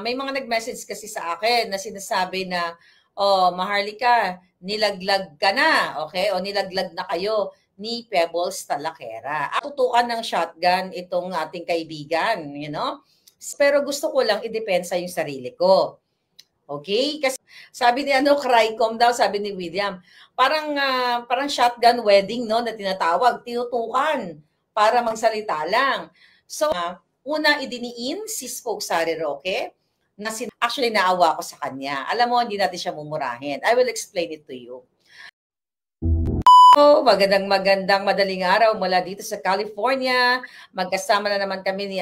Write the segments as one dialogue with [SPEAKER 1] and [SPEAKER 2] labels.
[SPEAKER 1] may mga nag-message kasi sa akin na sinasabi na, oh, Maharlika, nilaglag ka na, okay? O nilaglag na kayo ni Pebbles Talakera. Tutukan ng shotgun itong ating kaibigan, you know? Pero gusto ko lang idepensa yung sarili ko. Okay? Kasi sabi ni Crycom daw, sabi ni William, parang shotgun wedding, no, na tinatawag, tinutukan para magsalita lang. So, una idiniin si Spokes Harry Roque, na actually naawa ko sa kanya. Alam mo, hindi natin siya mumurahin. I will explain it to you. Magandang madaling araw mula dito sa California. Magkasama na naman kami ni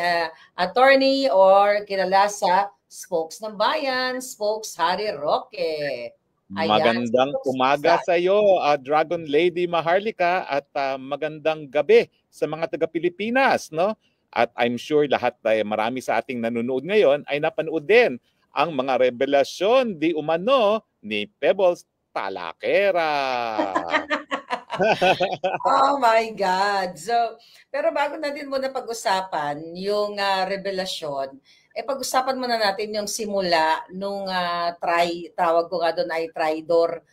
[SPEAKER 1] attorney or kilala sa Spokes ng Bayan, Spokes Harry Roque.
[SPEAKER 2] Ayan, magandang umaga sa iyo, Dragon Lady Maharlika, at magandang gabi sa mga taga-Pilipinas, no? At I'm sure lahat marami sa ating nanonood ngayon ay napanood din ang mga revelasyon di umano ni Pebbles Talakera.
[SPEAKER 1] Oh my God. So, pero bago natin muna pag-usapan yung revelasyon, pag-usapan muna natin yung simula nung tawag ko nga doon ay Tridor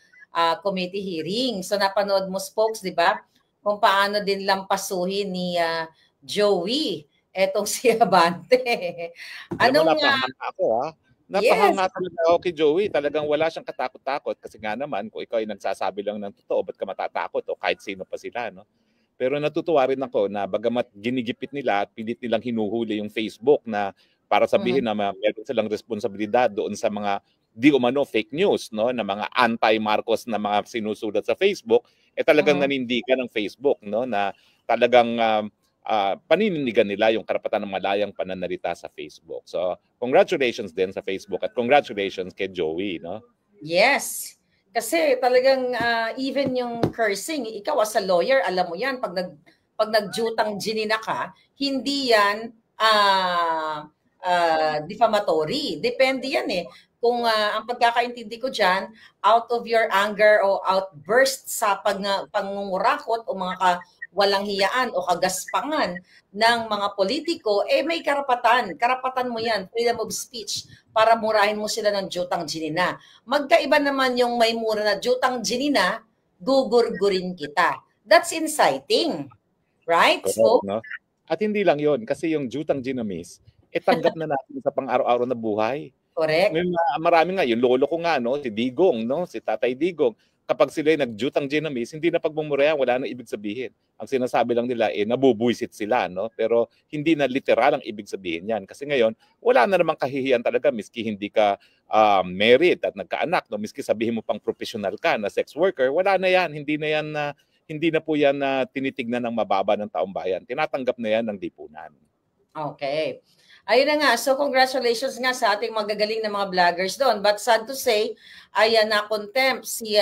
[SPEAKER 1] committee hearing. So, napanood mo, Spokes, di ba? Kung paano din lampasuhin ni Joey etong si Abante.
[SPEAKER 2] Napahanga talaga ako kay Joey. Talagang wala siyang katakot-takot kasi nga naman kung ikaw ay nagsasabi lang ng totoo, ba't ka matatakot o kahit sino pa sila, no? Pero natutuwa rin ako na bagamat ginigipit nila at pilit nilang hinuhuli yung Facebook na para sabihin na meron silang responsibilidad doon sa mga di umano fake news, no, na mga anti-Marcos na mga sinusulat sa Facebook, talagang nanindigan ng Facebook, no, na talagang panindigan nila yung karapatan ng malayang pananalita sa Facebook. So, congratulations din sa Facebook at congratulations kay Joey, no?
[SPEAKER 1] Yes. Kasi talagang even yung cursing, ikaw as a lawyer, alam mo yan, pag nagjutang ginina ka, hindi yan defamatory. Depende yan eh. Kung ang pagkakaintindi ko dyan, out of your anger o outburst sa pangungurakot o mga walang hiyaan o kagaspangan ng mga politiko, may karapatan. Karapatan mo yan, freedom of speech, para murahin mo sila ng jutang ginina. Magkaiba naman yung may mura na jutang ginina, gugurgurin kita. That's inciting. Right?
[SPEAKER 2] Correct, no? At hindi lang yon, kasi yung jutang ginamis, tanggap na natin sa pang-araw-araw na buhay.
[SPEAKER 1] Correct.
[SPEAKER 2] Marami nga, yung lolo ko nga, no, si Digong, no, si Tatay Digong, kapag sila nagjutang ginamis, hindi na pagmumurayan, wala nang ibig sabihin. Ang sinasabi lang nila, nabubuisit sila, no? Pero hindi na literal ang ibig sabihin yan. Kasi ngayon, wala na namang kahihiyan talaga, miski hindi ka married at nagkaanak, no? Miski sabihin mo pang professional ka na sex worker, wala na yan. Hindi na po yan na tinitignan ng mababa ng taong bayan. Tinatanggap na yan ng lipunan.
[SPEAKER 1] Okay. Ayun na nga. So, congratulations nga sa ating magagaling na mga vloggers doon. But sad to say, na-contempt si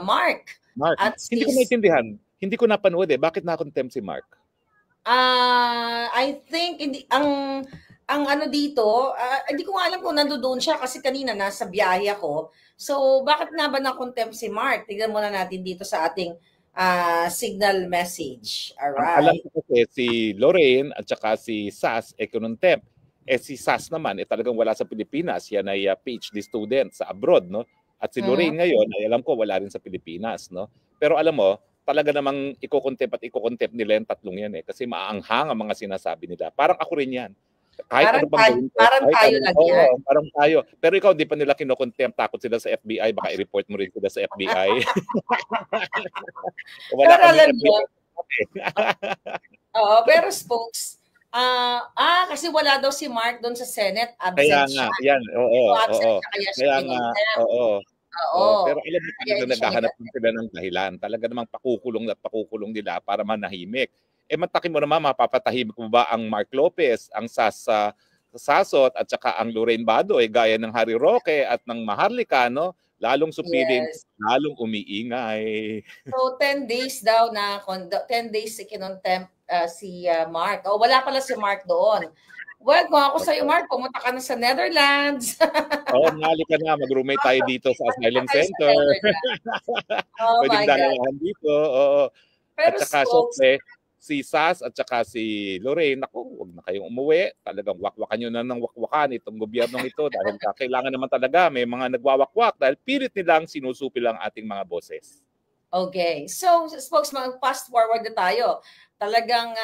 [SPEAKER 1] Mark.
[SPEAKER 2] At hindi ko maintindihan. Hindi ko napanood Bakit na-contempt si Mark?
[SPEAKER 1] I think, ang ano dito, hindi ko nga alam kung nandoon siya kasi kanina nasa biyahe ako. So, bakit nga ba na-contempt si Mark? Tignan muna natin dito sa ating signal message. Alright.
[SPEAKER 2] Alam ko kasi si Lorraine at saka si Sas contempt. Si Sas naman talagang wala sa Pilipinas. Yan ay PhD student sa abroad, no? At si Lorraine ngayon ay alam ko wala rin sa Pilipinas, no? Pero alam mo, talaga namang iko-contempt nila yung tatlong yan kasi maaanghang ang mga sinasabi nila. Parang ako rin yan.
[SPEAKER 1] Kahit parang tayo lang yan.
[SPEAKER 2] Parang tayo. Pero ikaw, di pa nila kino-contempt. Takot sila sa FBI. Baka i-report mo rin sila sa FBI.
[SPEAKER 1] Wala kami FBI. Oo, pero Spokes, kasi wala daw si Mark doon sa Senate.
[SPEAKER 2] Kaya nga, yan. Oo.
[SPEAKER 1] Kaya nga,
[SPEAKER 2] oo. Pero alam mo, talaga naghahanap sila ng dahilan. Talaga namang pakukulong nila para manahimik. Matakin mo naman, mapapatahimik mo ba ang Mark Lopez, ang Sasot, at saka ang Lorraine Bado, gaya ng Harry Roque at ng Maharlika, no? Lalong supilin, lalong umiingay.
[SPEAKER 1] So, 10 days daw 10 days kinontempt si Mark. Wala pala si Mark doon. Well, kung ako sa'yo, Mark, pumunta ka na sa Netherlands.
[SPEAKER 2] Nali ka na. Mag-roommate tayo dito sa Asylum Center. Pwedeng dalawahan dito.
[SPEAKER 1] Pero
[SPEAKER 2] at saka, syempre, si Sas at saka si Lorraine, ako, wag na kayong umuwi. Talagang wakwakan nyo na ng wakwakan itong gobyernong ito dahil kailangan naman talaga may mga nagwawakwak dahil pilit nilang sinusupil ang ating mga boses.
[SPEAKER 1] Okay. So, spokesman, fast forward na tayo. Talagang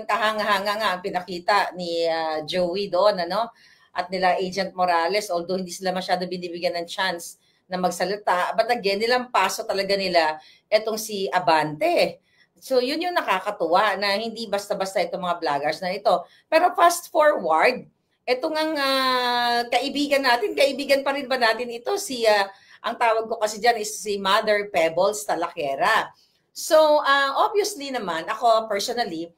[SPEAKER 1] kahanga-hanga nga ang pinakita ni Joey doon, ano? At nila Agent Morales, although hindi sila masyado binibigyan ng chance na magsalita. But again, nilang paso talaga nila etong si Abante. So, yun yung nakakatuwa na hindi basta-basta itong mga vloggers na ito. Pero fast forward, itong ang kaibigan natin, kaibigan pa rin ba natin ito? Ang tawag ko kasi dyan is si Mother Pebbles Talakera. So, obviously naman, ako personally,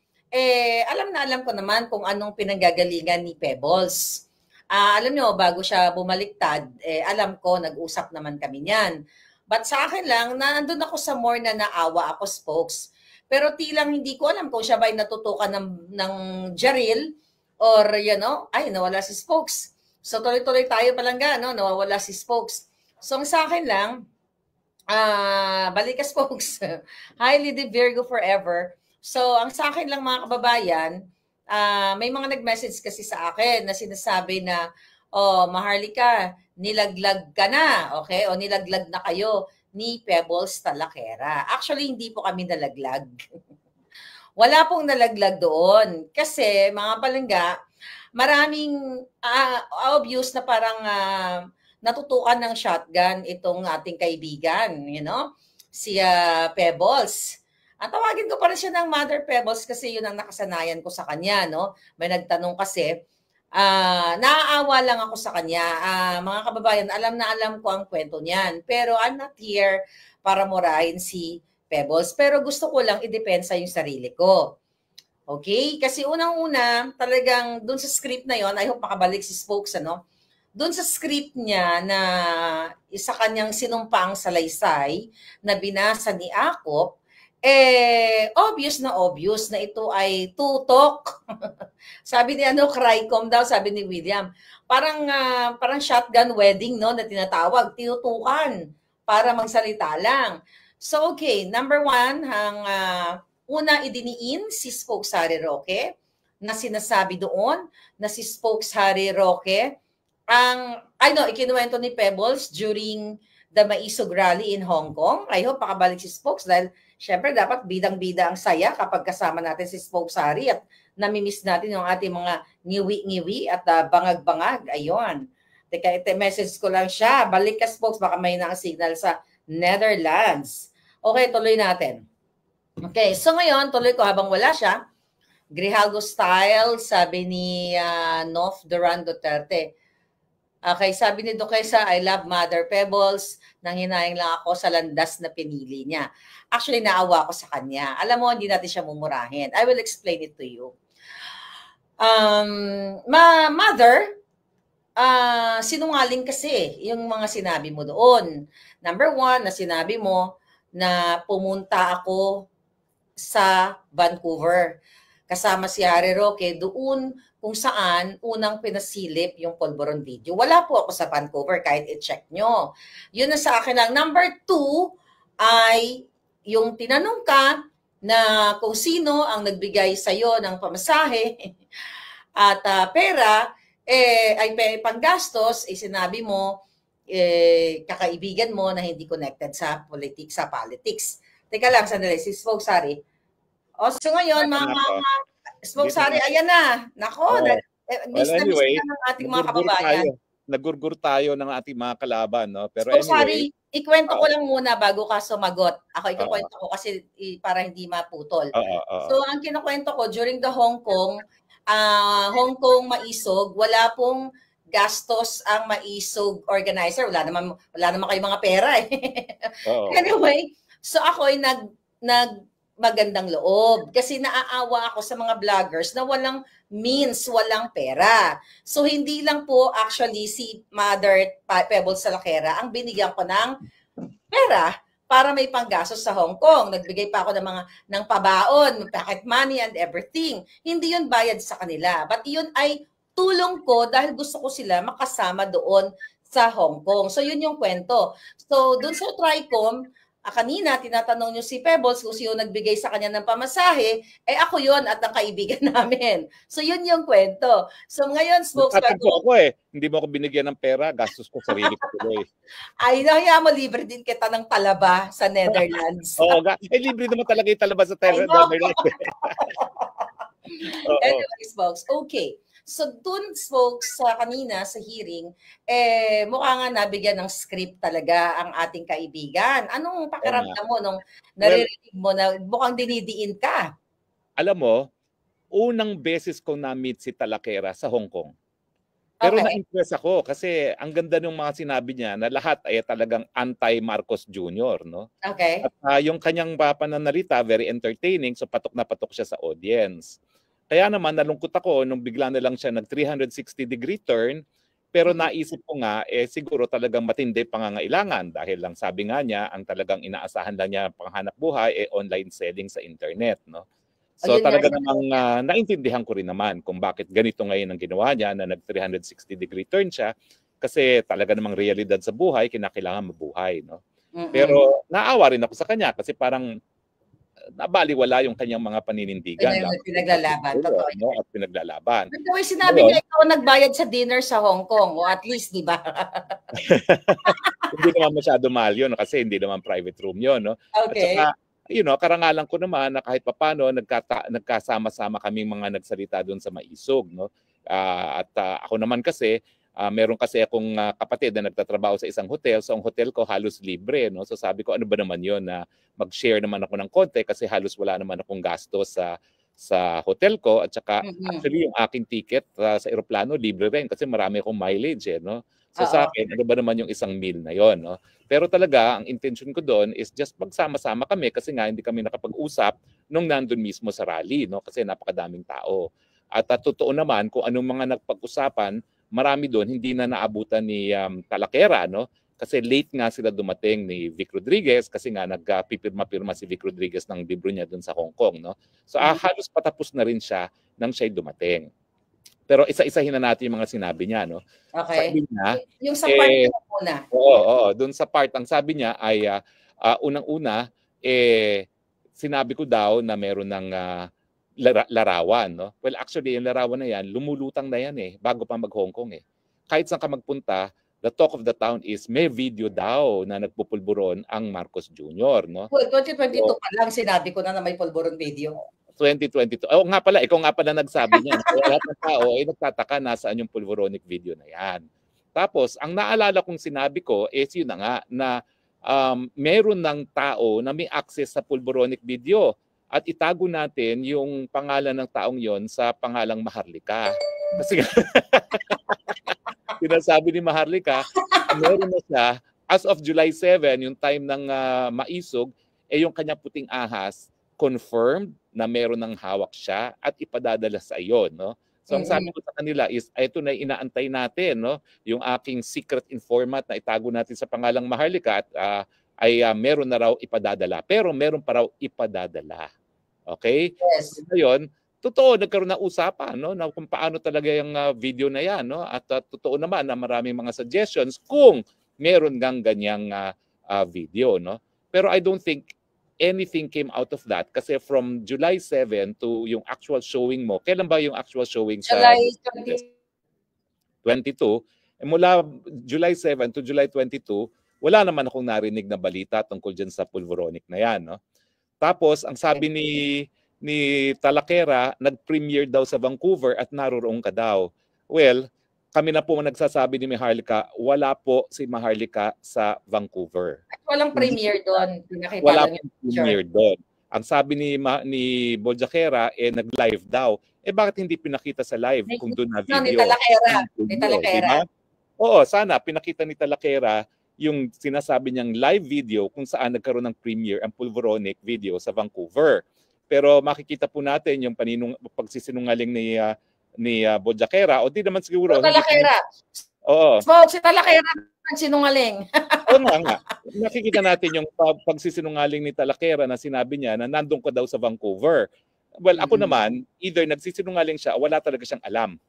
[SPEAKER 1] alam ko naman kung anong pinanggagalingan ni Pebbles. Alam nyo, bago siya bumaliktad, alam ko, nag-usap naman kami niyan. But sa akin lang, nandun ako sa more na naawa ako, spokes. Pero tilang hindi ko alam kung siya ba ay natutukan ng Jaril or, ay, nawala si spokes. So, tuloy-tuloy tayo palangga, no? Nawawala si spokes. So, ang sa akin lang, balikas spokes. Highly the Virgo forever. So, ang sa akin lang mga kababayan, may mga nag-message kasi sa akin na sinasabi na, Maharlika, nilaglag ka na, okay? O nilaglag na kayo ni Pebbles Talakera. Actually, hindi po kami nalaglag. Wala pong nalaglag doon. Kasi, mga palangga, maraming obvious na parang natutukan ng shotgun itong ating kaibigan, si Pebbles. Ang tawagin ko pa rin siya ng Mother Pebbles kasi yun ang nakasanayan ko sa kanya, no? May nagtanong kasi, naaawa lang ako sa kanya. Mga kababayan, alam ko ang kwento niyan. Pero I'm not here para murahin si Pebbles. Pero gusto ko lang idepensa yung sarili ko. Okay? Kasi unang-una, talagang dun sa script na yon, I hope makabalik si Spokes, Doon sa script niya na isa kanyang sinumpang salaysay na binasa ni Akop, obvious na ito ay tutok. Sabi ni Crycom daw, sabi ni William. Parang shotgun wedding, no, na tinatawag, tinutukan para magsalita lang. So, okay, number one, una idiniin si Spokes Harry Roque na sinasabi doon na si Spokes Harry Roque ikinuwento ni Pebbles during the Maisog Rally in Hong Kong. I hope makabalik si Spokes dahil syempre dapat bidang-bida ang saya kapag kasama natin si Spokes Harry at namimiss natin yung ating mga ngiwi-ngiwi at bangag-bangag. Ayun. Teka, message ko lang siya. Balik ka, Spokes, baka may na signal sa Netherlands. Okay, tuloy natin. Okay, so ngayon, tuloy ko habang wala siya. Grijalgo style, sabi ni Nof Duran Duterte. Okay, sabi ni Duquesa, I love Mother Pebbles. Nanghinayang lang ako sa landas na pinili niya. Actually, naawa ako sa kanya. Alam mo, hindi natin siya mumurahin. I will explain it to you. Mother, sinungaling kasi yung mga sinabi mo doon. Number one, na sinabi mo na pumunta ako sa Vancouver. Kasama si Harry Roque doon kung saan unang pinasilip yung Polvoron video. Wala po ako sa Vancouver kahit i-check nyo. Yun na sa akin lang. Number two ay yung tinanong ka na kung sino ang nagbigay sa'yo ng pamasahe at pera, ay panggastos, sinabi mo, kakaibigan mo na hindi connected sa politics. Teka lang, sandali, si Spokes Harry. So ngayon, mga Spokes Harry, ayan na. Nako, miss na ng ating mga kababayan.
[SPEAKER 2] Nagurgur tayo ng ating mga kalaban, no? Pero
[SPEAKER 1] Spokes Harry, ikwento ko lang muna bago ka sumagot. Ako ikukwento ko kasi para hindi maputol. So ang kinukwento ko, during the Hong Kong Maisog, wala pong gastos ang Maisog organizer. Wala naman kayong mga pera . Anyway, so ako ay magandang loob kasi naaawa ako sa mga vloggers na walang means, walang pera. So hindi lang po actually si Mother Pebbles Talakera ang binigyan ko ng pera para may panggastos sa Hong Kong. Nagbigay pa ako ng pabaon, pocket money and everything. Hindi yun bayad sa kanila. But yun ay tulong ko dahil gusto ko sila makasama doon sa Hong Kong. So yun yung kwento. So doon sa Tricom, kanina tinatanong niyo si Pebbles kung sino nagbigay sa kanya ng pamasahe, ako yon at ang kaibigan namin. So yun yung kwento. So ngayon, spokesperson.
[SPEAKER 2] Ako hindi mo ako binigyan ng pera, gastos ko sarili ko tuloy.
[SPEAKER 1] Ay, mo, libre din kita ng talaba sa Netherlands.
[SPEAKER 2] Oo, libre naman talaga yung talaba sa Netherlands.
[SPEAKER 1] Anyways, folks, okay. So dun, folks, sa kanina sa hearing, mukha nga nabigyan ng script talaga ang ating kaibigan. Anong pakiramdam mo nung naririnig mo na mukhang dinidiin ka?
[SPEAKER 2] Alam mo, unang beses ko na-meet si Talakera sa Hong Kong. Pero na-impress ako kasi ang ganda ng mga sinabi niya na lahat ay talagang anti-Marcos Jr., no?
[SPEAKER 1] Okay.
[SPEAKER 2] At yung kanyang pananalita, very entertaining, so patok na patok siya sa audience. Kaya naman nalungkot ako nung bigla na lang siya nag 360-degree turn, pero naisip ko nga siguro talagang matindi pangangailangan dahil lang sabi nga niya ang talagang inaasahan lang niya panghanap buhay online selling sa internet, no? So talaga namang naintindihan ko rin naman kung bakit ganito ngayon ang ginawa niya na nag 360-degree turn siya kasi talaga namang realidad sa buhay kinakailangan mabuhay, no? Pero naawa rin ako sa kanya kasi parang nabaliwala yung kanyang mga paninindigan.
[SPEAKER 1] Pinaglalaban. Totoo
[SPEAKER 2] no? At pinaglalaban.
[SPEAKER 1] Pero sinabi niya ikaw nagbayad sa dinner sa Hong Kong o at least, di ba?
[SPEAKER 2] Hindi naman masyado mahal yun kasi hindi naman private room yun. No?
[SPEAKER 1] Okay.
[SPEAKER 2] At saka, karangalan ko naman na kahit papano nagkasama-sama kaming mga nagsalita doon sa Maisog. No? Ako naman kasi, meron kasi akong kapatid na nagtatrabaho sa isang hotel. So ang hotel ko halos libre. No? So sabi ko, ano ba naman yun na mag-share naman ako ng konti kasi halos wala naman akong gasto sa hotel ko. At saka actually yung aking ticket sa aeroplano libre rin kasi marami akong mileage. No? So sa akin, ano ba naman yung isang meal na yon? No? Pero talaga, ang intention ko doon is just magsama-sama kami kasi nga hindi kami nakapag-usap nung nandun mismo sa rally. No? Kasi napakadaming tao. At totoo naman kung anong mga nagpag-usapan, marami doon hindi na naabutan ni Talakera, no? Kasi late nga sila dumating ni Vic Rodriguez kasi nga nagpipirma-pirma si Vic Rodriguez ng libro niya doon sa Hong Kong, no? So halos patapos na rin siya nang siya'y dumating. Pero isa-isahin na natin yung mga sinabi niya, no?
[SPEAKER 1] Okay.
[SPEAKER 2] Sabi niya,
[SPEAKER 1] yung sa part na muna.
[SPEAKER 2] Oo, doon sa part ang sabi niya ay unang-una sinabi ko daw na meron ng larawan, no? Well, actually, yung larawan na yan, lumulutang na yan bago pa mag-Hong Kong Kahit saan ka magpunta, the talk of the town is may video daw na nagpupulburon ang Marcos Jr., no?
[SPEAKER 1] Well, 2022 pa lang sinabi ko na may pulburon video.
[SPEAKER 2] 2022. Oh, nga pala, ikaw nga pala nagsabi niyan. Kaya lahat ng tao ay nagtataka nasaan yung pulburonic video na yan. Tapos, ang naalala kong sinabi ko is yun na nga na meron ng tao na may access sa pulburonic video. At itago natin yung pangalan ng taong yon sa pangalang Maharlika. Kasi sinasabi ni Maharlika, meron na siya, as of July 7, yung time ng Maisog, yung kanyang puting ahas, confirmed na meron ng hawak siya at ipadadala sa iyo. No? So ang sabi ko sa kanila is, ito na inaantay natin, no? Yung aking secret informant na itago natin sa pangalang Maharlika at meron na raw ipadadala. Pero meron pa raw ipadadala. Okay?
[SPEAKER 1] Yes.
[SPEAKER 2] So, ngayon, totoo, nagkaroon ng usapan, no? Na kung paano talaga yung video na yan. No? At totoo naman na maraming mga suggestions kung meron gang ganyang video. No? Pero I don't think anything came out of that kasi from July 7 to yung actual showing mo. Kailan ba yung actual showing sa
[SPEAKER 1] July
[SPEAKER 2] 22? Mula July 7 to July 22, wala naman akong narinig na balita tungkol dyan sa pulveronic na yan. No? Tapos, ang sabi ni Talakera, nag-premiere daw sa Vancouver at naroroon ka daw. Well, kami na po nagsasabi ni Maharlika, wala po si Maharlika sa Vancouver.
[SPEAKER 1] At walang premiere doon.
[SPEAKER 2] Wala pong premiere doon. Ang sabi ni Bojakera, nag-live daw. Bakit hindi pinakita sa live kung doon na video?
[SPEAKER 1] Ni Talakera. Ni Talakera.
[SPEAKER 2] Diba? Oo, sana pinakita ni Talakera yung sinasabi niyang live video kung saan nagkaroon ng premiere ang pulveronic video sa Vancouver. Pero makikita po natin yung pagsisinungaling ni Bojakera o di naman siguro.
[SPEAKER 1] Talakera.
[SPEAKER 2] Oo.
[SPEAKER 1] Si Talakera ang sinungaling.
[SPEAKER 2] Oo nga. Nakikita natin yung pagsisinungaling ni Talakera na sinabi niya na nandun ko daw sa Vancouver. Well, ako naman, either nagsisinungaling siya o wala talaga siyang alam.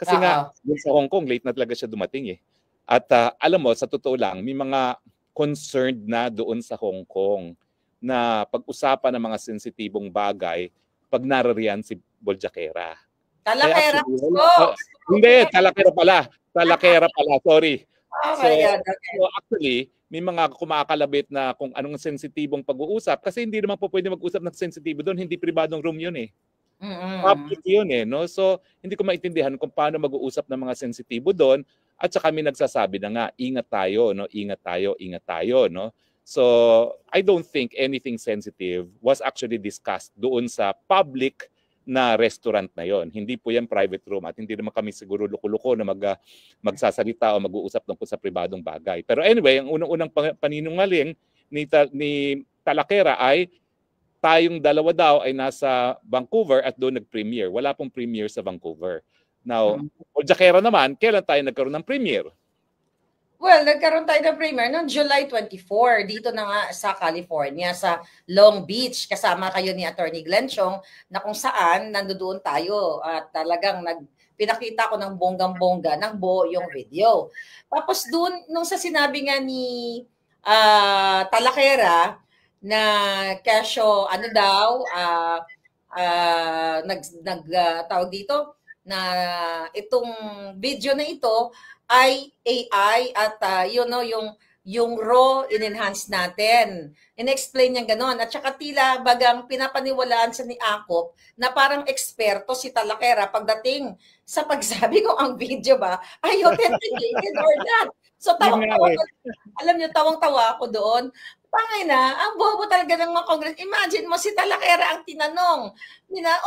[SPEAKER 2] Kasi nga, sa Hong Kong, late na talaga siya dumating At alam mo, sa totoo lang, may mga concerned na doon sa Hong Kong na pag-usapan ng mga sensitibong bagay pag narariyan si Boljakera.
[SPEAKER 1] Talakera
[SPEAKER 2] hindi, Talakera pala. Talakera pala, sorry.
[SPEAKER 1] Oh my God, okay.
[SPEAKER 2] So actually, may mga kumakalabit na kung anong sensitibong pag-uusap kasi hindi naman po pwede mag-usap ng sensitibo doon, hindi pribadong room yun eh. Public yun eh, no? So, hindi ko maintindihan kung paano mag-uusap ng mga sensitibo doon at saka kami nagsasabi na nga, ingat tayo, no? Ingat tayo, no? So, I don't think anything sensitive was actually discussed doon sa public na restaurant na yon. Hindi po yan private room at hindi naman kami siguro luko-luko na magsasalita o mag-uusap tungkol sa pribadong bagay. Pero anyway, ang unang-unang paninungaling ni Talakera ay tayong dalawa daw ay nasa Vancouver at doon nag-premiere. Wala pong premiere sa Vancouver. Now, Boljakera naman, kailan tayo nagkaroon ng premiere?
[SPEAKER 1] Well, nagkaroon tayo ng premiere noong July 24, dito na nga sa California, sa Long Beach. Kasama kayo ni Attorney Glenn Chong na kung saan nandoon tayo at talagang pinakita ko ng bonggang-bongga ng buo yung video. Tapos doon, nung sa sinabi nga ni Talakera, na kesyo ano daw tawag dito na itong video na ito ay AI at yung raw in-enhance natin. In-explain niya gano'n. At saka tila bagang pinapaniwalaan sa ni Akop na parang eksperto si Talakera pagdating sa pagsabi ko ang video ba ay authenticated or not. So alam niyo, tawang-tawa ako doon. Pangay na, ang bobo talaga ng mga Congress. Imagine mo, si Talakera ang tinanong.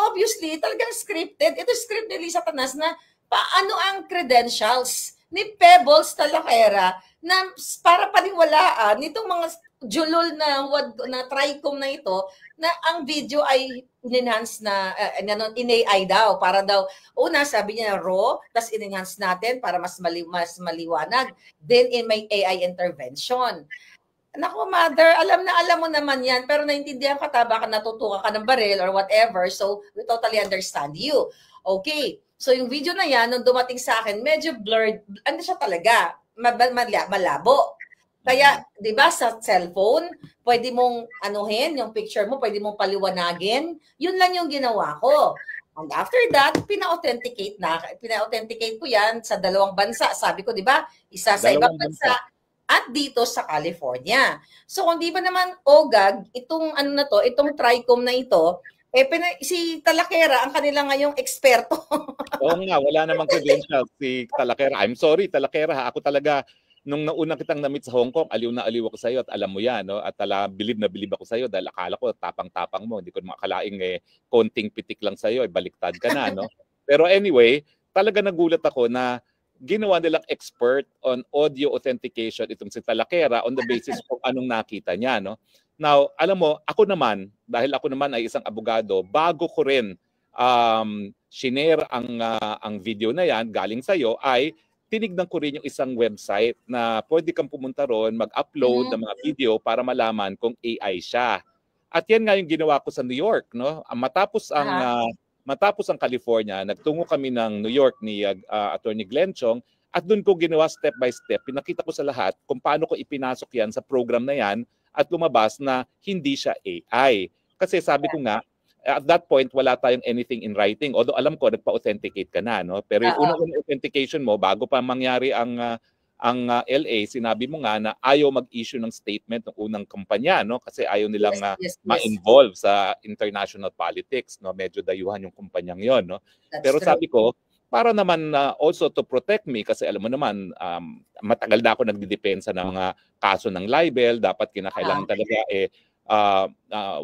[SPEAKER 1] Obviously, talagang scripted. Ito script ni Lisa Tanas na paano ang credentials ni Pebbles Talakera na para paniwalaan nitong mga julol na TRICOM na ito na ang video ay in-enhance na in-AI daw. Para daw, una sabi niya raw, tapos in-enhance natin para mas maliwanag. Then in my AI intervention. Naku, mother, alam mo naman yan, pero naintindihan ka baka natutuka ka ng baril or whatever, so we totally understand you. Okay, so yung video na yan, nung dumating sa akin, medyo blurred, ano siya talaga, malabo. Kaya, di ba, sa cellphone, pwede mong anuhin, yung picture mo, pwede mong paliwanagin, yun lang yung ginawa ko. And after that, pina-authenticate ko yan sa dalawang bansa. Sabi ko, di ba, isa sa ibang bansa, at dito sa California. So kung di ba naman OGAG, itong itong TRICOM na ito, si Talakera ang kanila ngayong eksperto.
[SPEAKER 2] Oo nga, wala namang credentials si Talakera. I'm sorry, Talakera. Ako talaga, nung nauna kitang na-meet sa Hong Kong, aliw na aliw ako sa iyo at alam mo yan. No? At bilib na bilib ako sa iyo dahil akala ko tapang-tapang mo. Hindi ko makakalaing konting pitik lang sa iyo, baliktad ka na. No? Pero anyway, talaga nagulat ako na ginawa nilang expert on audio authentication itong si Talakera on the basis kung anong nakita niya. No? Now, alam mo, ako naman, dahil ako naman ay isang abogado, bago ko rin shinare ang video na yan galing sa'yo, ay tinignan ko rin yung isang website na pwede kang pumunta ron, mag-upload ng mga video para malaman kung AI siya. At yan nga yung ginawa ko sa New York. No? Matapos ang California, nagtungo kami ng New York ni Attorney Glenn Chong at doon ko ginawa step by step. Pinakita ko sa lahat kung paano ko ipinasok yan sa program na yan at lumabas na hindi siya AI. Kasi sabi ko nga, at that point, wala tayong anything in writing. Although alam ko, nagpa-authenticate ka na. No? Pero yung unang authentication mo, bago pa mangyari ang LA, sinabi mo nga na ayaw mag-issue ng statement ng unang kumpanya, no? Kasi ayaw nilang ma-involve sa international politics, no? Medyo dayuhan yung kumpanyang 'yon, no? Pero sabi ko, para naman also to protect me, kasi alam mo naman, matagal na ako nagdidepensa ng mga kaso ng libel, dapat kinakailangan talaga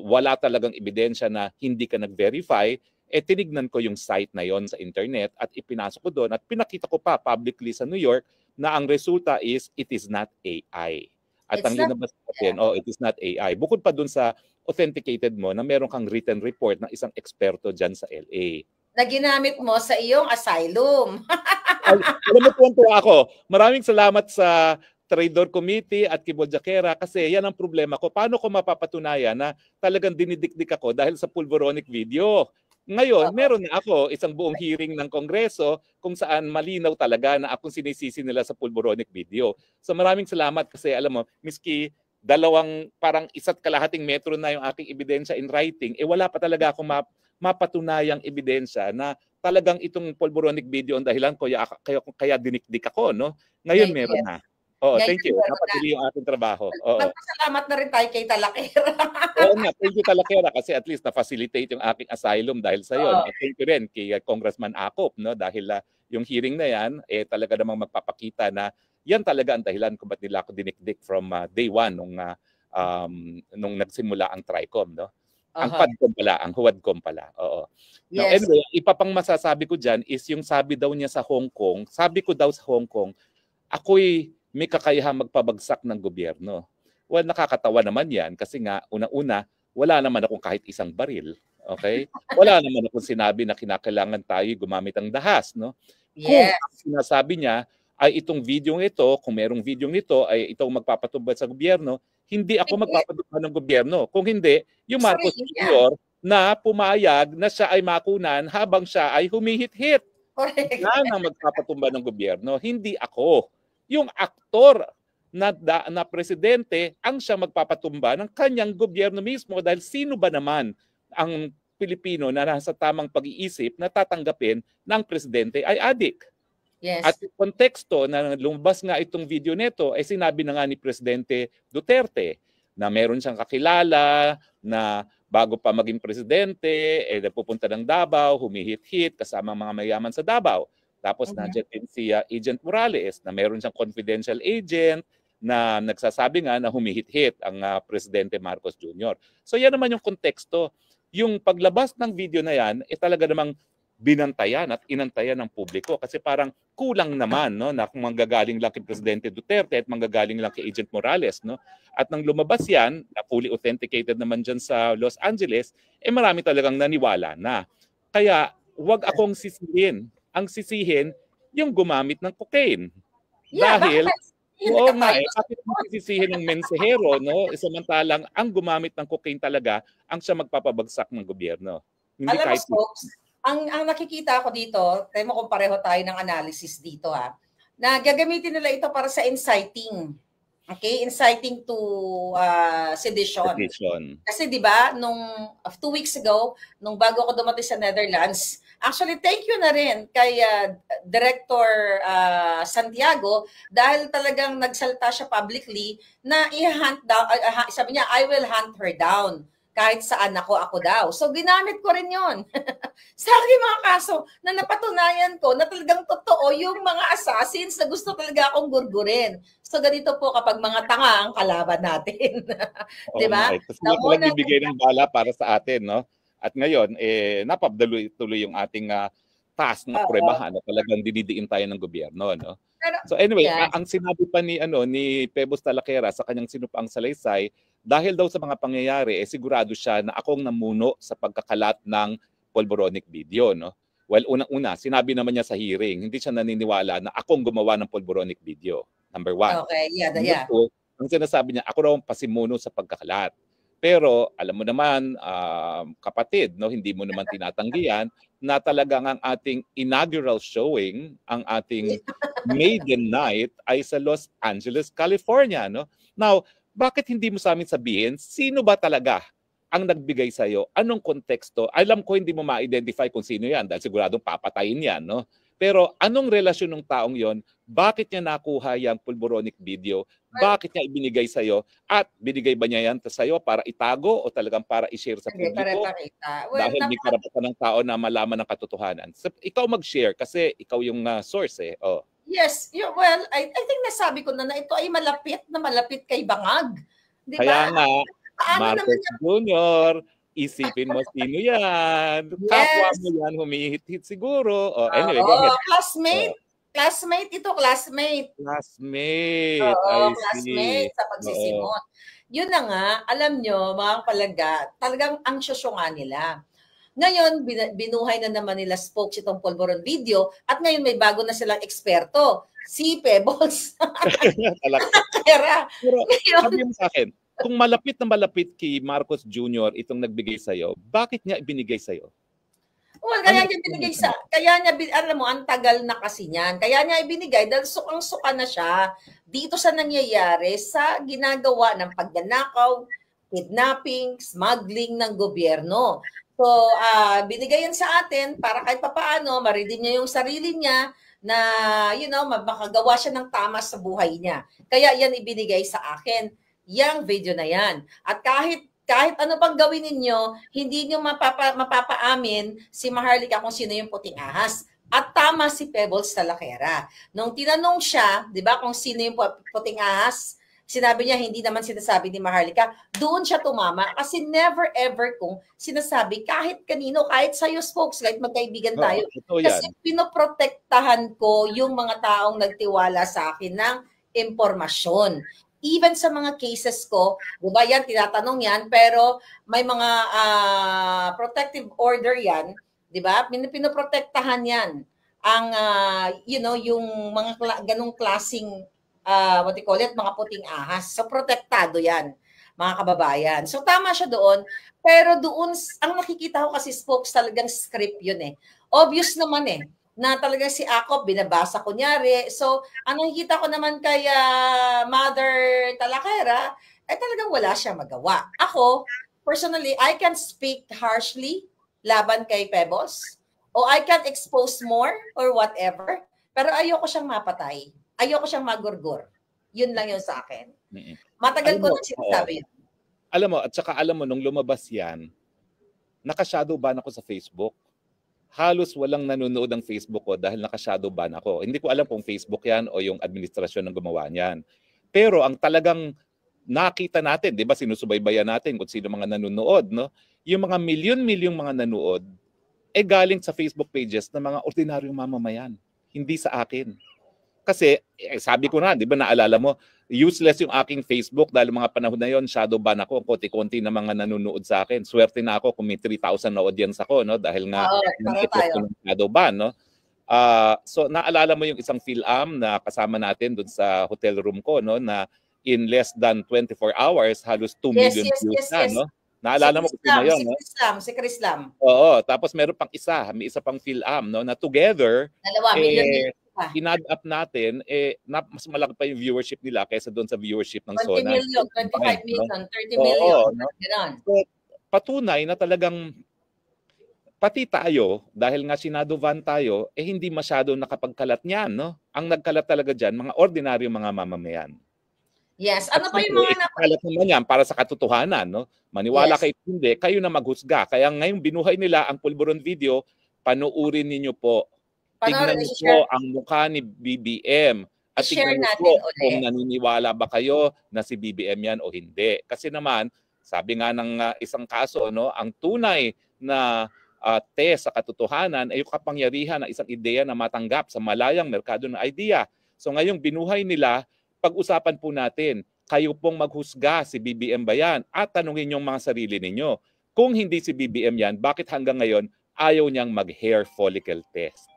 [SPEAKER 2] wala talagang ebidensya na hindi ka nag-verify. Tinignan ko yung site na yon sa internet at ipinasok ko doon at pinakita ko pa publicly sa New York na ang resulta is it is not AI. At ang linabas natin, it is not AI. Bukod pa doon sa authenticated mo na meron kang written report ng isang eksperto dyan sa LA.
[SPEAKER 1] Na ginamit mo sa iyong asylum.
[SPEAKER 2] Alam mo, tuwan-tuwa ako. Maraming salamat sa Traidor Committee at kay Boljakera kasi yan ang problema ko. Paano ko mapapatunayan na talagang dinidikdik ako dahil sa pulveronic video? Ngayon,
[SPEAKER 1] Oo.
[SPEAKER 2] meron na ako isang buong hearing ng Kongreso kung saan malinaw talaga na akong sinisisi nila sa pulboronic video. So maraming salamat kasi alam mo, miski dalawang parang isa't kalahating metro na yung aking ebidensya in writing, wala pa talaga akong mapatunayang ebidensya na talagang itong pulboronic video ang dahilan ko kaya dinikdik ako, no? Ngayon meron
[SPEAKER 1] Yes.
[SPEAKER 2] na. Oo,
[SPEAKER 1] Ngayon
[SPEAKER 2] thank you.
[SPEAKER 1] meron na.
[SPEAKER 2] Napatuloy yung ating trabaho. Oo.
[SPEAKER 1] Magpasalamat na rin tayo kay Talakera.
[SPEAKER 2] Oo nga, thank you Talakera kasi at least na-facilitate yung aking asylum dahil sa iyo. At thank you rin kay Congressman Acop, no, dahil yung hearing na yan talaga namang magpapakita na yan talaga ang dahilan kung ba't nila ako dinikdik from day one nung nagsimula ang TRICOM, no. Ang PADCOM pala, ang HUADCOM pala. Oo. Now,
[SPEAKER 1] Yes.
[SPEAKER 2] anyway, ipa pang masasabi ko diyan is yung sabi daw niya sa Hong Kong, sabi ko daw sa Hong Kong, ako'y may kakayahang magpabagsak ng gobyerno. Well, nakakatawa naman yan kasi nga, una-una, wala naman akong kahit isang baril. Okay? Wala naman akong sinabi na kinakailangan tayo gumamit ng dahas. No? Kung
[SPEAKER 1] Yes.
[SPEAKER 2] ang sinasabi niya ay itong video ito, kung merong video nito ay itong magpapatubad sa gobyerno, hindi ako magpapatubad ng gobyerno. Kung hindi, yung Marcos Jr. na pumayag na siya ay makunan habang siya ay humihit-hit. Yan ang magpapatumba ng gobyerno, hindi ako. Yung aktor na presidente ang siya magpapatumba ng kanyang gobyerno mismo dahil sino ba naman ang Pilipino na nasa tamang pag-iisip na tatanggapin ng presidente ay adik.
[SPEAKER 1] Yes.
[SPEAKER 2] At yung konteksto na lumabas nga itong video nito ay sinabi na nga ni Presidente Duterte na meron siyang kakilala na bago pa maging presidente, napupunta ng Davao, humihit-hit kasama mga mayaman sa Davao. Tapos nandiyan din si Agent Morales na meron siyang confidential agent na nagsasabi nga na humihit-hit ang Presidente Marcos Jr. So yan naman yung konteksto. Yung paglabas ng video na yan, talaga namang binantayan at inantayan ng publiko kasi parang kulang naman, no, na kung manggagaling lang kay Presidente Duterte at manggagaling lang kay Agent Morales, no. At nang lumabas yan, na fully authenticated naman dyan sa Los Angeles, marami talagang naniwala na. Kaya wag akong sisihin. Ang sisihin yung gumamit ng cocaine.
[SPEAKER 1] Yeah,
[SPEAKER 2] dahil oo nga bakit mo sisisihin ng mensahero, no? Samantalang ang gumamit ng cocaine talaga ang siya magpapabagsak ng gobyerno. Hindi
[SPEAKER 1] alam
[SPEAKER 2] kahit
[SPEAKER 1] mo, folks, ang nakikita ko dito, tayo mo kung pareho tayo ng analysis dito na gagamitin nila ito para sa inciting. Okay, inciting to sedition. Kasi 'di ba, nung 2 weeks ago, nung bago ako dumating sa Netherlands, actually thank you na rin kay Director Santiago dahil talagang nagsalita siya publicly na i-hunt down, sabi niya, I will hunt her down kahit saan ako daw. So ginamit ko rin 'yon. Sa aking mga kaso na napatunayan ko na talagang totoo yung mga assassins na gusto talaga akong gurgurin. So ganito po kapag mga tanga ang kalaban natin. 'Di ba?
[SPEAKER 2] Kasi nagbibigay ng bala para sa atin, no? At ngayon napabdaloy-tuloy yung ating task na pruebahan na talagang dinidiin tayo ng gobyerno, no? So anyway, ang sinabi pa ni Pebos Talakera sa kanyang sinumpaang salaysay, dahil daw sa mga pangyayari, sigurado siya na akong namuno sa pagkakalat ng pulboronic video, no? Well, unang-una, sinabi naman niya sa hearing, hindi siya naniniwala na akong gumawa ng pulboronic video. Number 1.
[SPEAKER 1] Okay, yeah.
[SPEAKER 2] Number 2, ang sinasabi niya, ako raw ang pasimuno sa pagkakalat. Pero alam mo naman, kapatid, no, hindi mo naman tinatanggihan na talagang ang ating inaugural showing, ang ating maiden night ay sa Los Angeles, California, no? Now, bakit hindi mo sa amin sabihin sino ba talaga ang nagbigay sa iyo? Anong konteksto? Alam ko hindi mo ma-identify kung sino 'yan dahil siguradong papatayin 'yan, no? Pero anong relasyon ng taong 'yon? Bakit niya nakuha yung pulboronic video? Bakit niya ibinigay sa iyo? At binigay ba niya yan sa iyo para itago o talagang para i-share sa publiko? Dahil may karapatan ng tao na malaman ng katotohanan. So, ikaw mag-share kasi ikaw yung source eh. Oh.
[SPEAKER 1] Yes, well, I think nasabi ko na ito ay malapit kay Bangag. Di ba?
[SPEAKER 2] Kaya nga, Marcos Jr., isipin mo sino yan. Yes. Kapwa mo yan, humihit-hit siguro. Anyway, go ahead.
[SPEAKER 1] Classmate. Classmate ito, classmate.
[SPEAKER 2] Classmate.
[SPEAKER 1] Oo, classmate sa pagsisimot. Yun na nga, alam nyo, mga palaga, talagang ang nga nila. Ngayon, binuhay na naman nila spokes itong Polvoron video at ngayon may bago na silang eksperto, si Pebbles.
[SPEAKER 2] Pero sabi mo sa akin, kung malapit na malapit kay Marcos Jr. itong nagbigay sa'yo, bakit niya ibinigay sa'yo?
[SPEAKER 1] Well, alam mo, ang tagal na kasi niyan. Kaya niya ibinigay dahil sukang-suka na siya dito sa nangyayari sa ginagawa ng pagnanakaw, kidnapping, smuggling ng gobyerno. So, binigay yan sa atin para kahit papaano, ma-redeem niya yung sarili niya na, makagawa siya ng tama sa buhay niya. Kaya yan ibinigay sa akin, yung video na yan. At kahit ano pang gawin ninyo, hindi nyo mapapaamin si Maharlika kung sino yung puting ahas. At tama si Pebbles Talakera. Nung tinanong siya, di ba, kung sino yung puting ahas, sinabi niya hindi naman sinasabi ni Maharlika, doon siya tumama kasi never ever kung sinasabi kahit kanino, kahit sa'yo spokes, kahit magkaibigan tayo. Kasi pinoprotektahan ko yung mga taong nagtiwala sa akin ng impormasyon. Even sa mga cases ko, diba yan, tinatanong yan, pero may mga protective order yan, diba? Pinoprotektahan yan. Ang, yung mga ganong klaseng, what you call it, mga puting ahas. So, protektado yan, mga kababayan. So, tama siya doon. Pero doon, ang nakikita ko kasi spokes talagang script yun eh. Obvious naman eh na talaga si Akop, binabasa kunyari. So, ang nakikita ko naman kay Mother Talakera, talagang wala siya magawa. Ako, personally, I can speak harshly laban kay Pebbles, o I can expose more or whatever, pero ayoko siyang mapatay. Ayoko siyang magurgur. Yun lang yun sa akin. Matagal ko na sinasabi yun.
[SPEAKER 2] Alam mo, nung lumabas yan, naka-shadow ban ako sa Facebook. Halos walang nanonood ng Facebook ko dahil naka-shadow ban ako. Hindi ko alam kung Facebook yan o yung administrasyon ng gumawa niyan. Pero ang talagang nakita natin, di ba, sinusubaybayan natin kung sino mga nanonood, no? Yung mga milyon-milyong mga nanood, galing sa Facebook pages ng mga ordinaryong mamamayan. Hindi sa akin. Kasi, sabi ko na, di ba, naalala mo, useless yung aking Facebook dahil mga panahon na yon, shadow ban ako, konti-konti na mga nanonood sa akin. Swerte na ako kung may 3,000 na audience ako, no? Dahil nga, ng shadow ban, no? So, naalala mo yung isang PhilAm na kasama natin dun sa hotel room ko, no? Na in less than 24 hours, halos 2 million views na, no? Naalala mo kung sino yun, no?
[SPEAKER 1] Si Chris Lam.
[SPEAKER 2] Oo, tapos meron pang isa, may isa pang PhilAm, no? Na together,
[SPEAKER 1] 2 million
[SPEAKER 2] in-add up natin, mas malaki pa yung viewership nila kaysa doon sa viewership ng
[SPEAKER 1] 20
[SPEAKER 2] Sona.
[SPEAKER 1] 20 million, 25 million, 30 million.
[SPEAKER 2] So, patunay na talagang pati tayo, dahil nga sinadovan tayo, hindi masyado nakapagkalat niyan, no? Ang nagkalat talaga dyan, mga ordinaryo mga mamamayan.
[SPEAKER 1] Yes. Ano pa yung mga
[SPEAKER 2] nakalat naman yan para sa katotohanan, no? Maniwala kayo hindi, kayo na maghusga. Kaya ngayong binuhay nila ang Pulburon video, panuurin ninyo po. Tignan niyo po ang mukha ni BBM. At tignan niyo po kung naniniwala ba kayo na si BBM yan o hindi. Kasi naman, sabi nga ng isang kaso, no, ang tunay na test sa katotohanan ay yung kapangyarihan ng isang ideya na matanggap sa malayang merkado ng idea. So ngayong binuhay nila, pag-usapan po natin, kayo pong maghusga si BBM ba yan? At tanungin yung mga sarili ninyo. Kung hindi si BBM yan, bakit hanggang ngayon ayaw niyang mag-hair follicle test?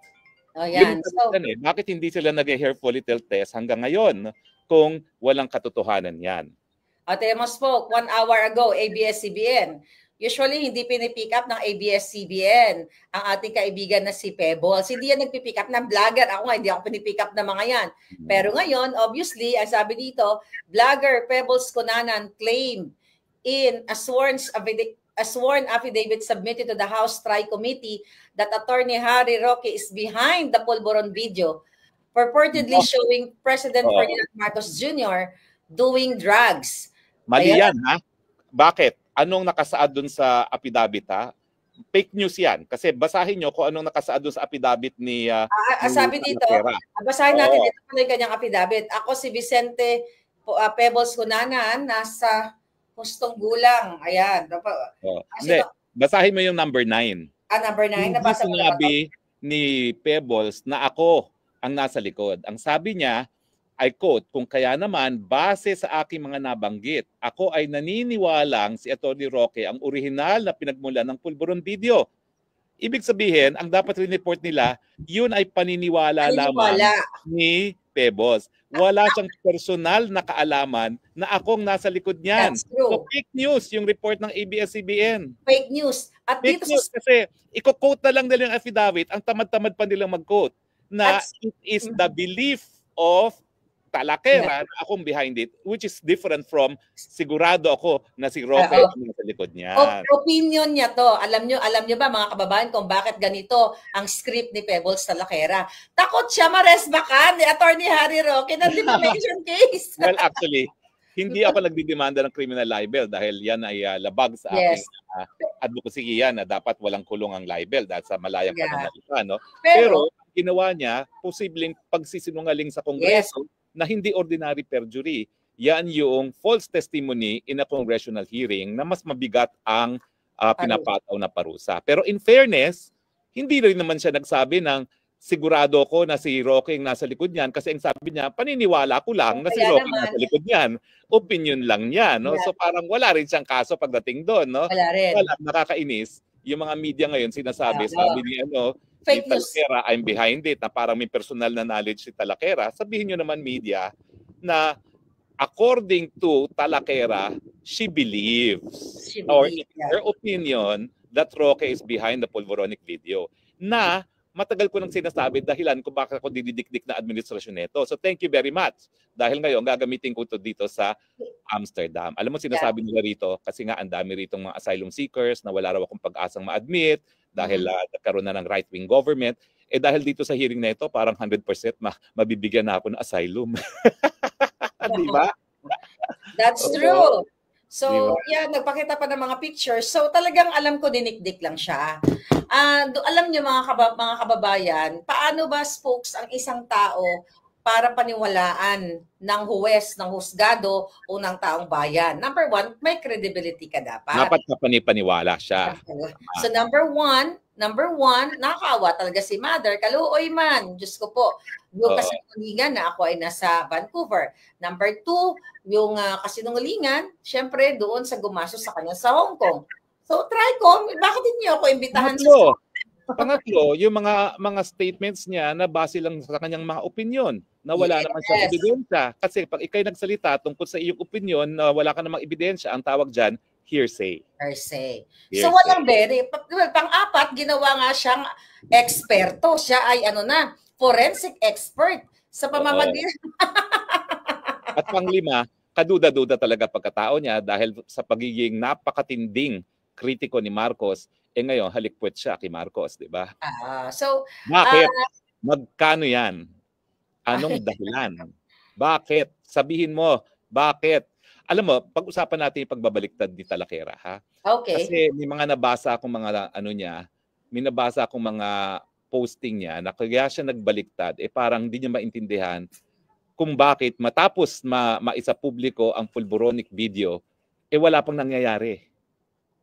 [SPEAKER 1] Oh, yan. So,
[SPEAKER 2] bakit hindi sila nag-hair follicle test hanggang ngayon kung walang katotohanan yan?
[SPEAKER 1] Ate Amos po, 1 hour ago, ABS-CBN. Usually, hindi pinipick up ng ABS-CBN ang ating kaibigan na si Pebbles. Hindi yan nagpipick up ng vlogger. Ako nga, hindi ako pinipick up ng mga yan. Pero ngayon, obviously, ang sabi dito, vlogger Pebbles Cunanan claimed in a sworn affidavit submitted to the House Tri-Committee that Attorney Harry Roque is behind the Pulburon video, purportedly showing President Ferdinand Marcos Jr. doing drugs.
[SPEAKER 2] Mali yan, ha? Bakit? Anong nakasaad dun sa affidavit, ha? Fake news yan. Kasi basahin nyo kung anong nakasaad dun sa affidavit ni...
[SPEAKER 1] sabi dito, basahin natin dito kung yung kanyang affidavit. Ako si Vicente Pebbles Cunanan, nasa hustong gulang. Ayan.
[SPEAKER 2] Hindi, basahin mo yung number 9.
[SPEAKER 1] Number 9. Nabasa mo na ba?
[SPEAKER 2] Sinabi ni Pebbles na ako ang nasa likod. Ang sabi niya, I quote, kung kaya naman, base sa aking mga nabanggit, ako ay naniniwalang si Atty. Roque ang orihinal na pinagmula ng Pulburon video. Ibig sabihin, ang dapat rin report nila, yun ay paniniwala lamang ni Pebbles. Wala siyang personal na kaalaman na akong nasa likod niyan.
[SPEAKER 1] That's true.
[SPEAKER 2] So fake news yung report ng ABS-CBN.
[SPEAKER 1] Fake news. At
[SPEAKER 2] Fake
[SPEAKER 1] dito
[SPEAKER 2] news kasi i-quote na lang nila yung affidavit, ang tamad-tamad pa nilang mag-quote na it is the belief of Talakera na akong behind it, which is different from sigurado ako na si Roque ang nasa likod niya.
[SPEAKER 1] Opinion niya to. Alam nyo ba mga kababayan kung bakit ganito ang script ni Pebbles Talakera? Takot siya maresbakan ni Attorney Harry Roque ng defamation case.
[SPEAKER 2] Well, actually, hindi ako nagdidemanda ng criminal libel dahil yan ay labag sa aking advocacy yan na dapat walang kulong ang libel dahil sa malayang pananalita. No? Pero ginawa niya, posibleng pagsisinungaling sa Kongreso na hindi ordinary perjury. Yan yung false testimony in a congressional hearing na mas mabigat ang pinapataw na parusa. Pero in fairness, hindi rin naman siya nagsabi ng sigurado ko na si Roque ang nasa likod niyan kasi ang sabi niya, paniniwala ko lang na si Roque ang nasa likod niyan. Opinion lang niya. No? So parang wala rin siyang kaso pagdating doon. No?
[SPEAKER 1] Wala rin.
[SPEAKER 2] Wala, nakakainis. Yung mga media ngayon sinasabi, sabi ni si Talakera, I'm behind it, na parang may personal na knowledge si Talakera. Sabihin nyo naman media na according to Talakera, she believes or in her opinion that Roque is behind the Polvoronic video. Na matagal ko nang sinasabi dahilan kung bakit ako dididikdik na administrasyon nito. So thank you very much. Dahil ngayon gagamitin ko to dito sa Amsterdam. Alam mo sinasabi nila rito kasi nga ang dami rito mga asylum seekers na wala raw akong pag-asang ma-admit dahil nagkaroon na ng right-wing government. Eh dahil dito sa hearing na ito parang 100% mabibigyan na ako ng asylum. Di ba?
[SPEAKER 1] That's true. So, nagpakita pa ng mga pictures. So, talagang alam ko dinikdik lang siya. Alam niyo mga kababayan, paano ba spokes ang isang tao para paniwalaan ng huwes, ng husgado o ng taong bayan? Number one, may credibility ka dapat.
[SPEAKER 2] Dapat kapani-paniwala siya.
[SPEAKER 1] So number one, nakakaawa talaga si Mother. Kaluoy man, Diyos ko po. Yung kasinungalingan na ako ay nasa Vancouver. Number two, yung kasinungalingan, syempre doon sa gumastos sa kanya sa Hong Kong. So try ko, bakit hindi ako imbitahan
[SPEAKER 2] Pangatlo, yung mga statements niya na base lang sa kanyang mga opinion na wala naman siyang ebidensya. Kasi pag ikay nagsalita tungkol sa iyong opinion na wala ka namang ebidensya, ang tawag dyan, hearsay.
[SPEAKER 1] So walang pang-apat, ginawa nga siyang eksperto. Siya ay forensic expert sa pamamagitan.
[SPEAKER 2] At pang-lima, kaduda-duda talaga pagkatao niya dahil sa pagiging napakatinding kritiko ni Marcos, ngayon halikpwet siya kay Marcos, di ba? Bakit? Magkano yan? Anong dahilan? Bakit? Sabihin mo, bakit? Alam mo, pag-usapan natin yung pagbabaliktad ni Talakera, ha?
[SPEAKER 1] Okay.
[SPEAKER 2] Kasi may mga nabasa akong mga may nabasa akong mga posting niya na kaya siya nagbaliktad, parang hindi niya maintindihan kung bakit matapos maisa publiko ang Polvoronic video, wala pang nangyayari.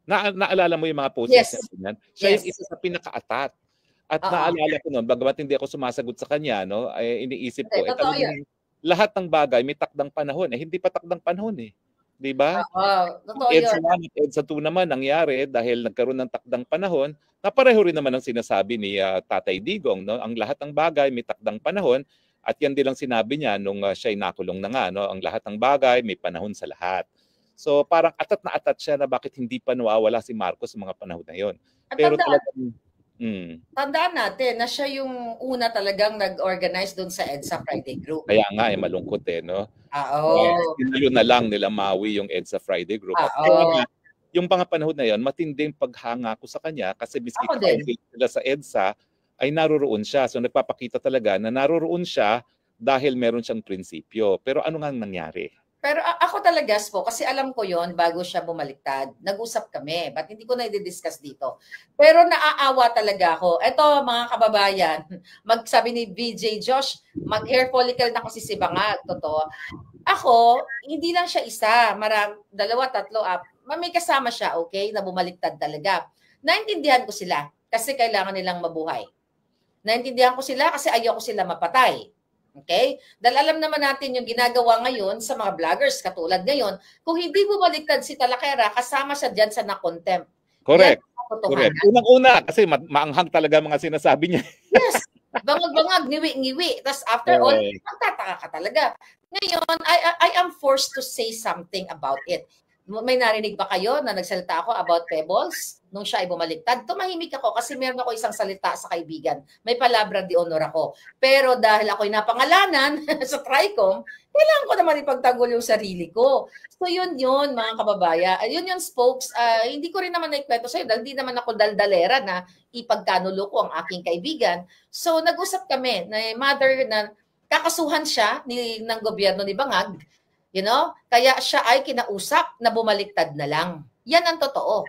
[SPEAKER 2] Naalala mo yung mga posts niya? Siya yung isa sa pinaka-atat. At naalala ko noon, bagamat hindi ako sumasagot sa kanya, no, iniisip ko, lahat ng bagay may takdang panahon. Hindi pa takdang panahon eh. Di ba? EDSA 1 at EDSA 2 naman nangyari dahil nagkaroon ng takdang panahon na pareho rin naman ang sinasabi ni Tatay Digong. No? Ang lahat ng bagay may takdang panahon at yan din ang sinabi niya nung siya'y nakulong na nga. No? Ang lahat ng bagay may panahon sa lahat. So parang atat na atat siya na bakit hindi pa nawawala si Marcos sa mga panahon na yon. Pero talagang
[SPEAKER 1] tandaan natin na siya yung una talagang nag-organize doon sa EDSA Friday Group.
[SPEAKER 2] Kaya nga malungkot no. Tinalo na lang nila Maui yung EDSA Friday Group. Yung mga panahon na yon, matinding paghanga ko sa kanya kasi biski sila sa EDSA ay naroroon siya. So nagpapakita talaga na naroroon siya dahil meron siyang prinsipyo. Pero ano nga nangyari?
[SPEAKER 1] Pero ako talaga, po, kasi alam ko yon bago siya bumaliktad. Nag-usap kami, but hindi ko na i-discuss dito. Pero naaawa talaga ako. Eto, mga kababayan, magsabi ni VJ Josh, mag-hair follicle na kasi si Bangag. Totoo. Ako, hindi lang siya isa. Dalawa, tatlo, may kasama siya, okay, na bumaliktad talaga. Naintindihan ko sila kasi kailangan nilang mabuhay. Naintindihan ko sila kasi ayaw ko sila mapatay. Okay? Dahil alam naman natin yung ginagawa ngayon sa mga vloggers katulad ngayon, kung hindi bumaliktad si Talakera, kasama siya dyan sa na-contempt.
[SPEAKER 2] Correct. Correct. Unang-una, kasi maanghang talaga mga sinasabi niya.
[SPEAKER 1] Yes. Bangag-bangag, ngiwi-ngiwi. Tapos after all, magtataka ka talaga. Ngayon, I am forced to say something about it. May narinig ba kayo na nagsalita ako about Pebbles nung siya ay bumaliktad? Tumahimik ako kasi meron ako isang salita sa kaibigan. May palabra de honor ako. Pero dahil ako'y napangalanan sa TRICOM, kailangan ko naman ipagtanggol yung sarili ko. So yun mga kababayan. Yun yung spokes. Hindi ko rin naman naikwento sa'yo dahil hindi naman ako daldalera na ipagkanulo ko ang aking kaibigan. So nag-usap kami na mother na kakasuhan siya ng gobyerno ni Bangag. You know? Kaya siya ay kinausap na bumaliktad na lang. Yan ang totoo.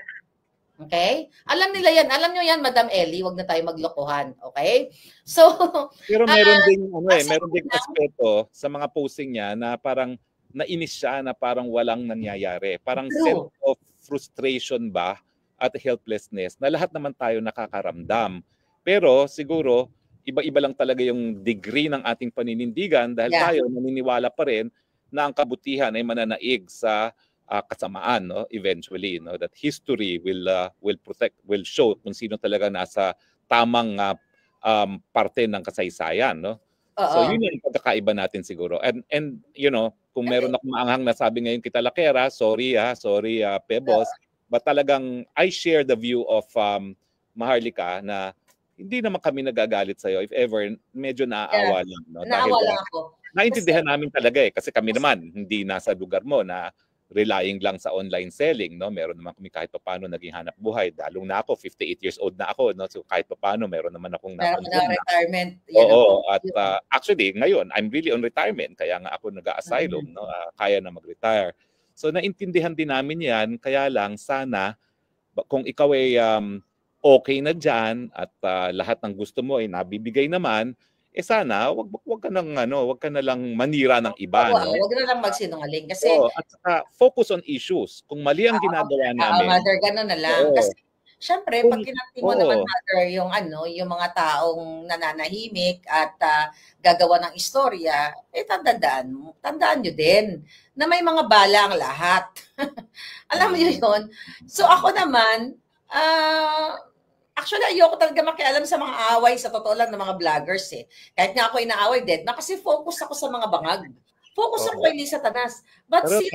[SPEAKER 1] Okay? Alam nila yan. Alam nyo yan, Madam Ellie. Huwag na tayo maglokohan. Okay? So,
[SPEAKER 2] pero meron ding meron ding aspeto sa mga posting niya na parang nainis siya na parang walang nangyayari. Parang sense of frustration ba at helplessness na lahat naman tayo nakakaramdam. Pero siguro, iba-iba lang talaga yung degree ng ating paninindigan dahil tayo naniniwala pa rin na ang kabutihan ay mananaig sa kasamaan, no? Eventually, no? That history will protect, will show kung sino talaga nasa tamang parte ng kasaysayan, no? So yun yung pagkakaiba natin siguro. And you know, kung meron akong maanghang na sabi ngayon kita Lakera, sorry Pebbles, but talagang I share the view of Maharlika na hindi naman kami nagagalit sa'yo. If ever, medyo naaawa lang. No?
[SPEAKER 1] Naawa lang ako.
[SPEAKER 2] Naintindihan namin talaga kasi kami naman hindi nasa lugar mo na relying lang sa online selling, no? Meron naman kami kahit paano naging hanap buhay. Dalong na ako, 58 years old na ako, no? So kahit paano meron naman akong
[SPEAKER 1] retirement.
[SPEAKER 2] Oo, at actually ngayon I'm really on retirement kaya nga ako nag-asylum, no? Kaya na mag-retire. So naintindihan din namin 'yan, kaya lang sana kung ikaw ay okay na diyan at lahat ng gusto mo ay nabibigay naman, sana wag ka na lang manira ng iba, no?
[SPEAKER 1] Wag na lang magsinungaling kasi
[SPEAKER 2] at saka focus on issues. Kung mali ang ginagawa namin.
[SPEAKER 1] Mother, ganun na lang. Kasi syempre, pag kinakti mo naman, Mother, yung mga taong nananahimik at gagawa ng istorya, tandaan nyo din na may mga bala ang lahat. Alam mo yun? So ako naman, actually, ayoko talaga makialam sa mga away, sa totoo lang, ng mga vloggers eh. Kahit nga ako inaaway, dead na kasi focus ako sa mga bangag. Focus ako kay Lisa Tanas. But since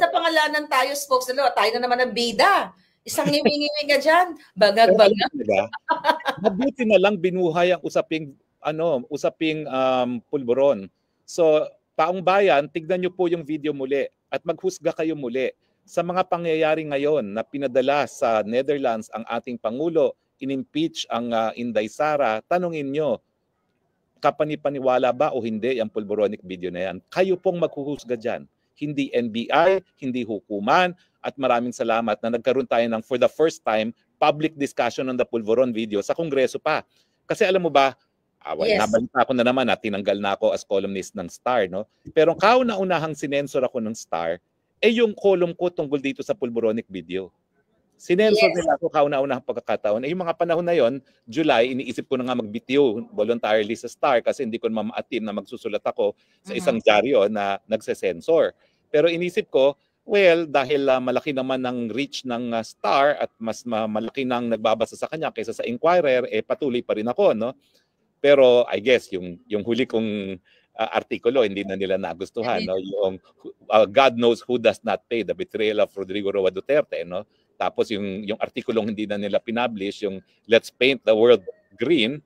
[SPEAKER 1] napangalanan tayo, spokes, tayo na naman ang bida. Isang ngiwi-ngiwi ka dyan. Bangag-bangag.
[SPEAKER 2] Mabuti na lang binuhay ang usaping pulburon. So, taong bayan, tignan nyo po yung video muli at maghusga kayo muli. Sa mga pangyayari ngayon na pinadala sa Netherlands ang ating Pangulo, inimpeach ang Inday Sara, tanungin nyo, kapanipaniwala ba o hindi ang pulboronic video na yan? Kayo pong maghuhusga dyan. Hindi NBI, hindi hukuman, at maraming salamat na nagkaroon tayo ng for the first time public discussion on the pulveron video sa Kongreso pa. Kasi alam mo ba, nabalita ko na naman na tinanggal na ako as columnist ng Star, no? Pero kauna-unahang sinensor ako ng Star, yung column ko tungkol dito sa pulboronic video. Sinensor nila ako kauna-unahang pagkakataon. Yung mga panahon na yon, July, iniisip ko na nga mag-BTO voluntarily sa Star kasi hindi ko naman ma-attempt na magsusulat ako sa isang dyaryo na nagse-sensor. Pero inisip ko, well, dahil malaki naman ang reach ng Star at mas malaki nang nagbabasa sa kanya kaysa sa Inquirer, patuloy pa rin ako, no? Pero I guess yung huli kong artikulo hindi na nila nagustuhan, no? Yung God knows who does not pay, the betrayal of Rodrigo Roa Duterte, no? Tapos yung artikulong hindi na nila pinablish, yung Let's Paint the World Green,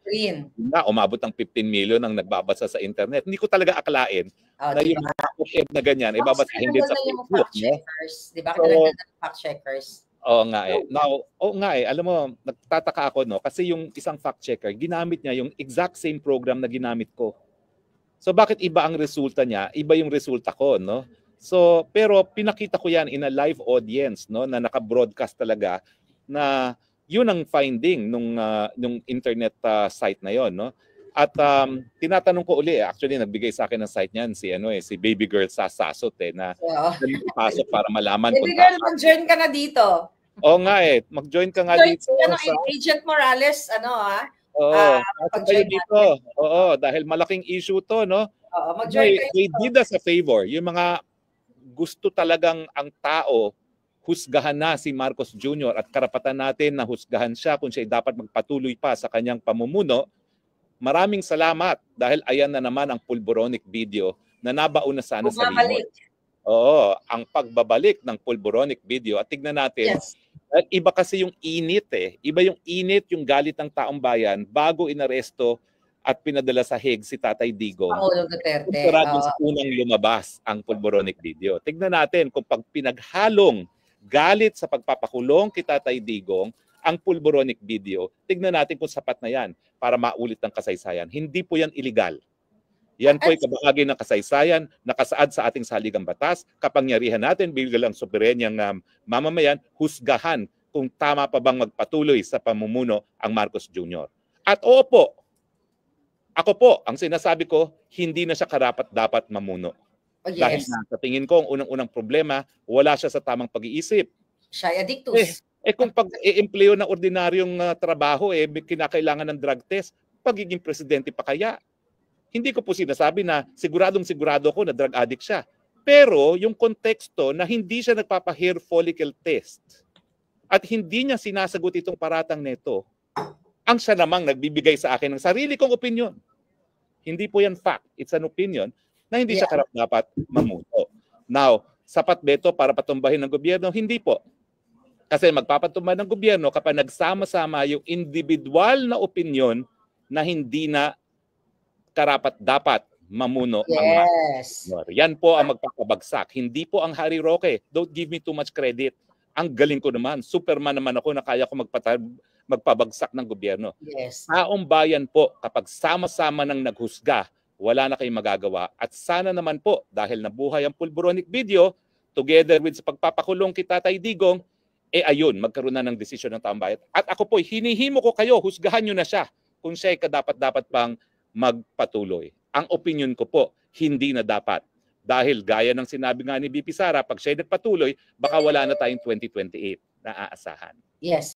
[SPEAKER 2] na umabot ng 15 million ang nagbabasa sa internet. Hindi ko talaga akalain na yung mga op-ed na ganyan, ibabasahin din sa Facebook.
[SPEAKER 1] Di ba? Kinalagyan ng fact checkers.
[SPEAKER 2] Oo nga eh. Now, alam mo, nagtataka ako, no? Kasi yung isang fact checker, ginamit niya yung exact same program na ginamit ko. So bakit iba ang resulta niya? Iba yung resulta ko, no? So, pero pinakita ko yan in a live audience, no, na naka-broadcast talaga na yun ang finding nung internet site na yon, no? At tinatanong ko uli, actually nagbigay sa akin ng site niyan si Baby Girl Sasasot na pasok para malaman
[SPEAKER 1] Baby Girl, mag-join ka na dito.
[SPEAKER 2] Oo nga mag-join ka nga dito.
[SPEAKER 1] Agent Morales,
[SPEAKER 2] kayo dito. Oo, dahil malaking issue to, no?
[SPEAKER 1] Mag-join kayo.
[SPEAKER 2] They did us a favor. Yung mga gusto talagang ang tao husgahan na si Marcos Jr. at karapatan natin na husgahan siya kung siya dapat magpatuloy pa sa kanyang pamumuno. Maraming salamat dahil ayan na naman ang pulboronic video na nabaon na sana sa limot. Oo, ang pagbabalik ng pulboronic video at tignan natin.
[SPEAKER 1] Yes.
[SPEAKER 2] At iba kasi yung init eh. Iba yung init, yung galit ng taong bayan bago inaresto at pinadala sa Hague si Tatay Digong.
[SPEAKER 1] Pangulong Duterte.
[SPEAKER 2] Kumpara dun sa unang lumabas ang pulboronic video. Tignan natin kung pag pinaghalong galit sa pagpapakulong kay Tatay Digong ang pulboronic video, tignan natin kung sapat na yan para maulit ng kasaysayan. Hindi po yan illegal. Yan po ay kabahagi ng kasaysayan, nakasaad sa ating saligang batas, kapangyarihan natin bilang soberenyang mamamayan, husgahan kung tama pa bang magpatuloy sa pamumuno ang Marcos Jr. At oo po, ako po, ang sinasabi ko, hindi na siya karapat-dapat mamuno.
[SPEAKER 1] Oh, yes.
[SPEAKER 2] Dahil sa tingin ko, ang unang-unang problema, wala siya sa tamang pag-iisip.
[SPEAKER 1] Siya ay addictus.
[SPEAKER 2] Kung pag-i-empleo ng ordinaryong trabaho, kinakailangan ng drug test, pagiging presidente pa kaya? Hindi ko po sinasabi na siguradong-sigurado ko na drug addict siya. Pero yung konteksto na hindi siya nagpapa-hair follicle test at hindi niya sinasagot itong paratang nito, ang siya namang nagbibigay sa akin ng sarili kong opinion. Hindi po yan fact. It's an opinion na hindi siya karapat-dapat mamuno. Now, sapat ba ito para patumbahin ng gobyerno? Hindi po. Kasi magpapatumba ng gobyerno kapag nagsama-sama yung individual na opinion na hindi na karapat-dapat mamuno ang mga. Yan po ang magpapabagsak. Hindi po ang Harry Roque. Don't give me too much credit. Ang galing ko naman. Superman naman ako na kaya ko magpabagsak ng gobyerno.
[SPEAKER 1] Yes.
[SPEAKER 2] Taong bayan po, kapag sama-sama nang naghusga, wala na kayong magagawa. At sana naman po, dahil nabuhay ang pulboronic video, together with sa pagpapakulong kay Tatay Digong, ayun, magkaroon na ng desisyon ng taong bayan. At ako po, hinihimo ko kayo, husgahan nyo na siya kung siya ay kadapat-dapat pang magpatuloy. Ang opinion ko po, hindi na dapat. Dahil gaya ng sinabi nga ni BP Sara, pag siya nagpatuloy, baka wala na tayong 2028 na aasahan.
[SPEAKER 1] Yes.